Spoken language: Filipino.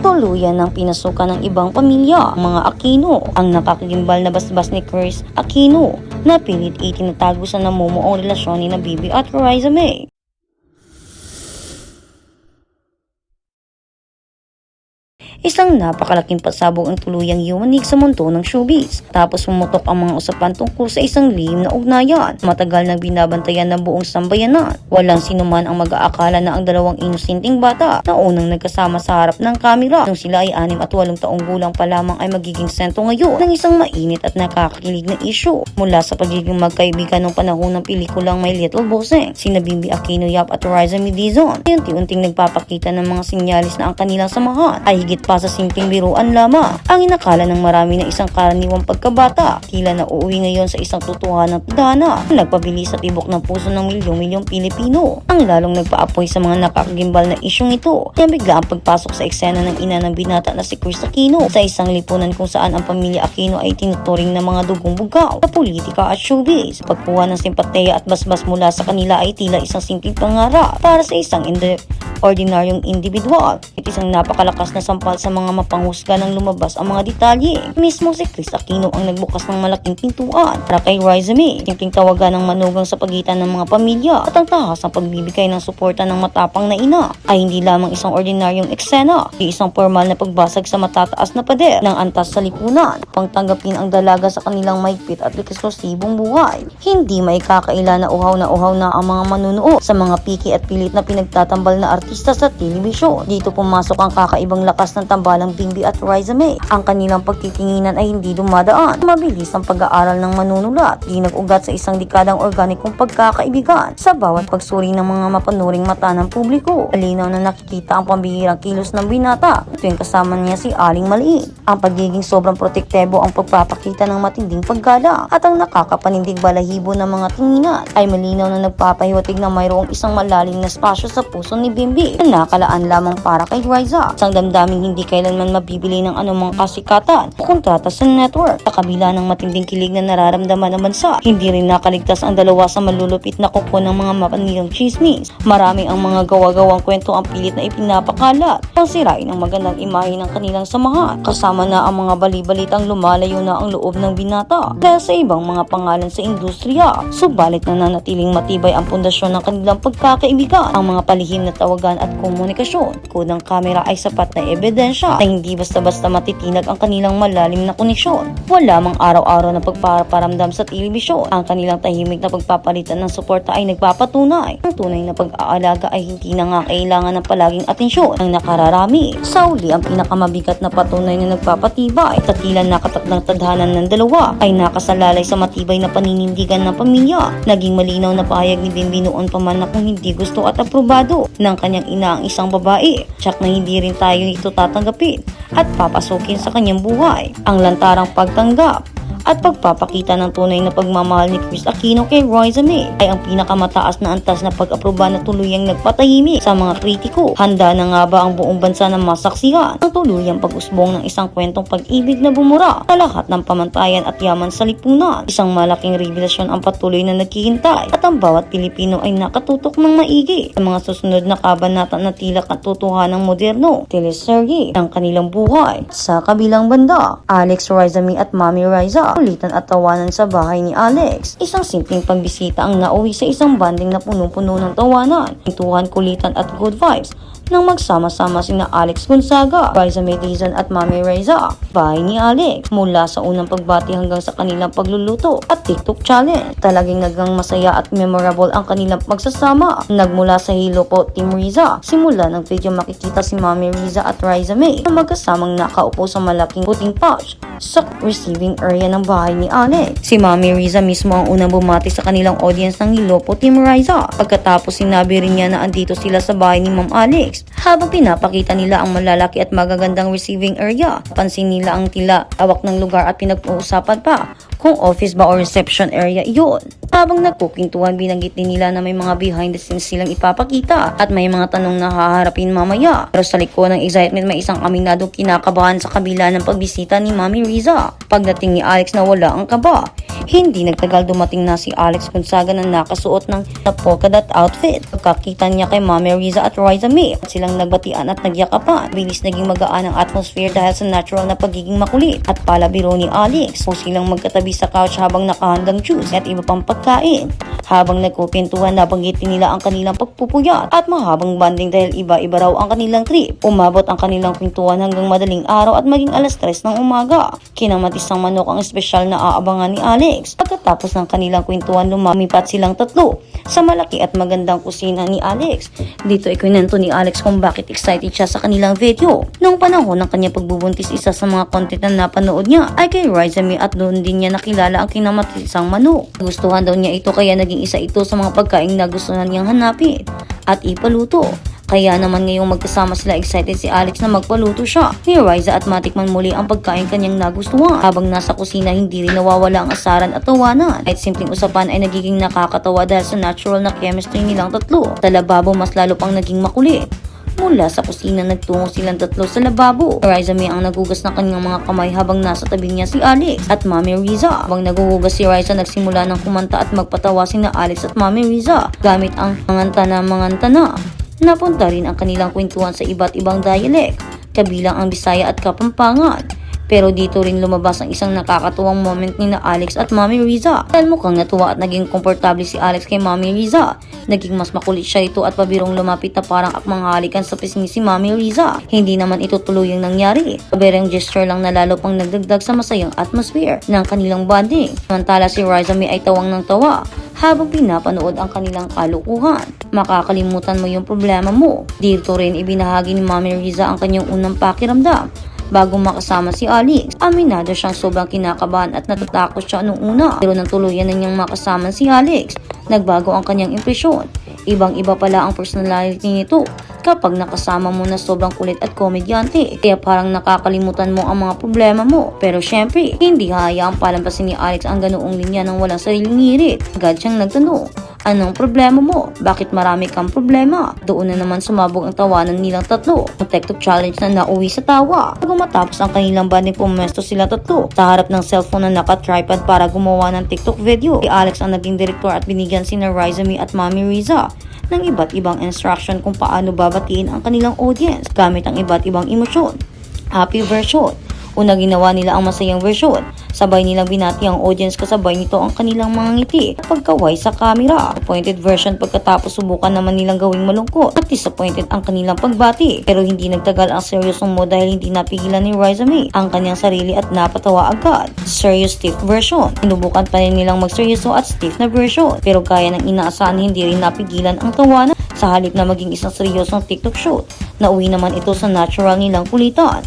tuluyan ng pinasukan ng ibang pamilya, mga Aquino. Ang nakakigimbal na basbas ni Chris Aquino na pilit itinatago sa namumuong relasyon ni Bibi at Riza May. Isang napakalaking pasabog ang tuluyang yumanig sa mundo ng showbiz. Tapos pumutok ang mga usapan tungkol sa isang lihim na ugnayan. Matagal nang binabantayan ng buong sambayanan. Walang sinuman ang mag-aakala na ang dalawang inosenteng bata na unang nagkasama sa harap ng kamera nung sila ay 6 at 8 taong gulang pa lamang ay magiging sentro ngayon ng isang mainit at nakakakilig na issue. Mula sa pagiging magkaibigan ng panahon ng pelikulang My Little Bossing, sina Bibi Aquino Yap at Riza Midizon ay unti-unting nagpapakita ng mga sinyalis na ang kanilang samahan ay higit pa sa simpleng biruan lamang. Ang inakala ng marami na isang karaniwang pagkabata, tila na uuwi ngayon sa isang totohanan ng tadhana na nagpabilis sa tibok ng puso ng milyong-milyong Pilipino. Ang lalong nagpaapoy sa mga nakakagimbal na isyong ito ay bigla ang pagpasok sa eksena ng ina ng binata na si Chris Aquino sa isang lipunan kung saan ang pamilya Aquino ay tinuturing na mga dugong bugaw sa politika at showbiz. Pagkuha ng simpateya at basbas mula sa kanila ay tila isang simpleng pangarap para sa isang ordinaryong individual. At isang napakalakas na sampal sa mga mapanghusga nang lumabas ang mga detalye. Mismo si Chris Aquino ang nagbukas ng malaking pintuan para kay Riza May. Simpleng tawagan ng manugang sa pagitan ng mga pamilya at ang tahas ng pagbibigay ng suporta ng matapang na ina ay hindi lamang isang ordinaryong eksena, di isang formal na pagbasag sa matataas na pader ng antas sa lipunan upang tanggapin ang dalaga sa kanilang maigpit at eksklusibong buhay. Hindi may kakaila na uhaw na ang mga manunood sa mga piki at pilit na pinagtatambal na artista sa telebisyon. Dito pumasok ang kakaibang lakas ng tambalang Bibi at Riza May. Ang kanilang pagtitinginan ay hindi dumadaan. Mabilis ang pag-aaral ng manunulat. Di nag-ugat sa isang dekadang organikong pagkakaibigan sa bawat pagsuri ng mga mapanuring mata ng publiko. Malinaw na nakikita ang pambihirang kilos ng binata tuwing kasama niya si Aling Maliit. Ang pagiging sobrang protektibo, ang pagpapakita ng matinding paggalang at ang nakakapanindig balahibo ng mga tinginan ay malinaw na nagpapahiwatig na mayroong isang malalim na spasyo sa puso ni Bibi na nakalaan lamang para kay Riza. Isang damdaming hindi kailanman mabibili ng anumang kasikatan o kontrata sa network. Sa kabila ng matinding kilig na nararamdaman ng bansa, hindi rin nakaligtas ang dalawa sa malulupit na kuko ng mga mapanilang chismis. Marami ang mga gawa-gawang kwento ang pilit na ipinapakalat pang sirain ang magandang imahe ng kanilang samahan. Kasama na ang mga balibalitang lumalayo na ang loob ng binata dahil sa ibang mga pangalan sa industriya. Subalit nananatiling matibay ang pundasyon ng kanilang pagkakaibigan. Ang mga palihim na tawagan at komunikasyon kung kamera ay sapat na ebidensya na hindi basta-basta matitinag ang kanilang malalim na koneksyon. Wala mang araw-araw na pagpaparamdam sa telebisyon. Ang kanilang tahimik na pagpapalitan ng suporta ay nagpapatunay. Ang tunay na pag-aalaga ay hindi na nga kailangan ng palaging atensyon ng nakararami. Sa uli, ang pinakamabigat na patunay na nagpapatibay sa tila nakatakdang tadhanan ng dalawa ay nakasalalay sa matibay na paninindigan ng pamilya. Naging malinaw na pahayag ni Bibi noon pa man na kung hindi gusto at aprobado ng kanyang ina ang isang babae, tsak na hindi rin tayo ito tatanggapin at papasukin sa kanyang buhay. Ang lantarang pagtanggap at pagpapakita ng tunay na pagmamahal ni Chris Aquino kay Riza May ay ang pinakamataas na antas na pag-aproba na tuluyang nagpatahimik sa mga kritiko. Handa na nga ba ang buong bansa na masaksihan ang tuluyang pag-usbong ng isang kwentong pag-ibig na bumura sa lahat ng pamantayan at yaman sa lipunan? Isang malaking revelasyon ang patuloy na naghihintay at ang bawat Pilipino ay nakatutok ng maigi sa mga susunod na kabanata na tila katotohanang moderno teleserye ng kanilang buhay. Sa kabilang banda, Alex Riza May at Mami Riza kulitan at tawanan sa bahay ni Alex. Isang simpleng pagbisita ang nauwi sa isang banding na punong-puno ng tawanan, pintuhan, kulitan at good vibes nang magsama-sama sina Alex Gonzaga, Riza Midizon at Mami Riza. Bahay ni Alex mula sa unang pagbati hanggang sa kanilang pagluluto at TikTok challenge. Talagang nagang masaya at memorable ang kanilang magsasama. Nagmula sa Hilo po Team Riza. Simula ng video makikita si Mami Riza at Riza May na magkasamang nakaupo sa malaking puting pouch sa receiving area ng bahay ni Alex. Si Mami Riza mismo ang unang bumati sa kanilang audience ng Hilo po Team Riza. Pagkatapos sinabi rin niya na andito sila sa bahay ni Ma'am Alex. Habang pinapakita nila ang malalaki at magagandang receiving area, pansin nila ang tila awak ng lugar at pinag-uusapan pa kung office ba o reception area iyon. Habang nagkukwentuhan, binanggit din nila na may mga behind the scenes silang ipapakita at may mga tanong na haharapin mamaya. Pero sa likod ng excitement, may isang aminadong kinakabahan sa kabila ng pagbisita ni Mami Riza. Pagdating ni Alex na wala ang kaba, hindi nagtagal dumating na si Alex Gonzaga na nakasuot ng polka dot outfit. Pagkakita niya kay Mami Riza at Riza May at silang nagbatian at nagyakapan. Bilis naging magaan ang atmosphere dahil sa natural na pagiging makulit at palabiro ni Alex. O silang magkatabi sa couch habang nakahandang juice at iba pang pagkain. Habang nagkukwentuhan, nabanggitin nila ang kanilang pagpupuyat at mahabang banding dahil iba-iba raw ang kanilang trip. Umabot ang kanilang kwentuhan hanggang madaling araw at maging alas 3 ng umaga. Kinamatisang manok ang espesyal na aabangan ni Alex. Pagkatapos ng kanilang kwentuhan, lumipat silang tatlo sa malaki at magandang kusina ni Alex. Dito ay kwento ni Alex kung bakit excited siya sa kanilang video. Noong panahon ng kanyang pagbubuntis, isa sa mga content na napanood niya ay kay Riza May at doon din niya nakilala ang kinamatisang manok. Gustuhan daw niya ito kaya naging isa ito sa mga pagkain na gustuhan niyang hanapin at ipaluto. Kaya naman ngayong magkasama sila, excited si Alex na magpaluto siya ni Riza at matikman muli ang pagkain kanyang nagustuhan. Habang nasa kusina, hindi rin nawawala ang asaran at tawanan. Kahit simpleng usapan ay nagiging nakakatawa dahil sa natural na chemistry nilang tatlo. Sa lababo, mas lalo pang naging makulit. Mula sa kusina, nagtungo silang tatlo sa lababo. Riza May ang nagugas ng kanyang mga kamay habang nasa tabi niya si Alex at Mami Riza. Habang naguhugas si Riza, nagsimula ng kumanta at magpatawa sina Alex at Mami Riza gamit ang manganta na. Napunta rin ang kanilang kwentuhan sa iba't ibang dialect, kabilang ang Bisaya at Kapampangan. Pero dito rin lumabas ang isang nakakatuwang moment ni na Alex at Mami Riza. Dahil mukhang natuwa at naging komportable si Alex kay Mami Riza. Naging mas makulit siya ito at pabirong lumapit na parang akmang halikan sa pisngi si Mami Riza. Hindi naman ito tuluyang nangyari. Pabereng gesture lang na lalo pang nagdagdag sa masayang atmosphere ng kanilang bonding. Samantala si Riza May ay tawang ng tawa habang pinapanood ang kanilang kalukuhan. Makakalimutan mo yung problema mo. Dito rin ibinahagi ni Mami Riza ang kanyang unang pakiramdam bago makasama si Alex. Aminado siyang sobrang kinakabahan at natatakot siya noong una. Pero nang tuluyan na niyang makasama si Alex, nagbago ang kanyang impresyon. Ibang-iba pala ang personality nito kapag nakasama mo na sobrang kulit at komedyante. Kaya parang nakakalimutan mo ang mga problema mo. Pero syempre, hindi hahayaang palampasin ni Alex ang ganoong linya ng walang sariling ngirit. Agad siyang nagtanong, anong problema mo? Bakit marami kang problema? Doon na naman sumabog ang tawanan nilang tatlo. Ang TikTok challenge na nauwi sa tawa. Bago matapos ang kanilang banding, pumesto sila tatlo sa harap ng cellphone na naka-tripod para gumawa ng TikTok video. Si Alex ang naging direktor at binigyan sina Riza May at Mami Riza ng iba't ibang instruction kung paano babatiin ang kanilang audience gamit ang iba't ibang emosyon. Happy version. Una, ginawa nila ang masayang version. Sabay nilang binati ang audience kasabay nito ang kanilang mga ngiti at pagkaway sa camera. Disappointed version, pagkatapos subukan naman nilang gawing malungkot at disappointed ang kanilang pagbati. Pero hindi nagtagal ang seryosong mo dahil hindi napigilan ni Riza May ang kanyang sarili at napatawa agad. Serious stiff version. Sinubukan pa rin nilang magseryoso at stiff na version. Pero gaya ng inaasahan, hindi rin napigilan ang tawanan. Sa halip na maging isang seryosong TikTok shoot, nauwi naman ito sa natural nilang kulitan.